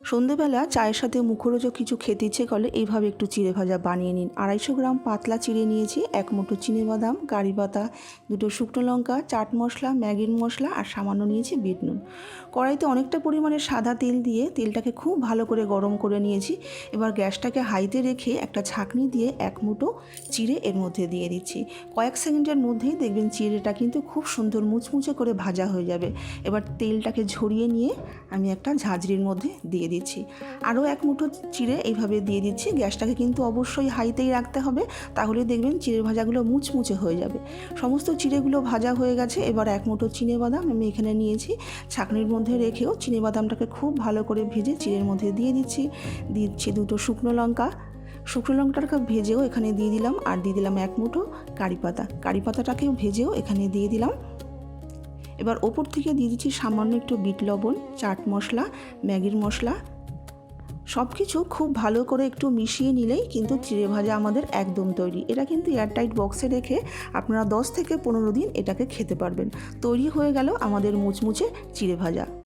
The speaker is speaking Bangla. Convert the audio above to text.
সন্ধেবেলা চায়ের সাথে মুখরোচক কিছু খেতে ইচ্ছে করলে এইভাবে একটু চিড়ে ভাজা বানিয়ে নিন। 250 গ্রাম পাতলা চিড়ে নিয়েছি, 1 মুঠো চিনেবাদাম, কারি পাতা, 2টো শুকনো লঙ্কা, চাট মশলা, ম্যাগির মশলা আর সামান্য নিয়েছি বিট নুন। কড়াইতে অনেকটা পরিমাণে সাদা তেল দিয়ে তেলটাকে খুব ভালো করে গরম করে নিয়েছি। এবার গ্যাসটাকে হাইতে রেখে একটা ছাঁকনি দিয়ে 1 মুঠো চিড়ে এর মধ্যে দিয়ে দিচ্ছি। কয়েক সেকেন্ডের মধ্যেই দেখবেন চিড়েটা কিন্তু খুব সুন্দর মুচমুচে করে ভাজা হয়ে যাবে। এবার তেলটাকে ঝরিয়ে নিয়ে আমি একটা ঝাঁঝরির মধ্যে দিয়ে দিচ্ছি। আরও 1 মুঠো চিড়ে এইভাবে দিয়ে দিচ্ছি। গ্যাসটাকে কিন্তু অবশ্যই হাইতেই রাখতে হবে, তাহলে দেখবেন চিড়ের ভাজাগুলো মুচমুচে হয়ে যাবে। সমস্ত চিড়েগুলো ভাজা হয়ে গেছে। এবার 1 মুঠো চিনেবাদাম আমি এখানে নিয়েছি, ছাঁকনির মধ্যে রেখেও চিনেবাদামটাকে খুব ভালো করে ভেজে চিড়ের মধ্যে দিয়ে দিচ্ছি। 2টো শুকনো লঙ্কা, শুকনো লঙ্কাটাকে ভেজেও এখানে দিয়ে দিলাম, আর দিয়ে দিলাম 1 মুঠো কারি পাতা। কারি পাতাটাকেও ভেজেও এখানে দিয়ে দিলাম। এবার ওপর থেকে দিয়ে দিচ্ছি সামান্য একটু বিট লবণ, চাট মশলা, ম্যাগির মশলা। সব কিছু খুব ভালো করে একটু মিশিয়ে নিলেই কিন্তু চিড়ে ভাজা আমাদের একদম তৈরি। এটা কিন্তু এয়ারটাইট বক্সে রেখে আপনারা 10 থেকে 15 দিন এটাকে খেতে পারবেন। তৈরি হয়ে গেল আমাদের মুচমুচে চিড়ে ভাজা।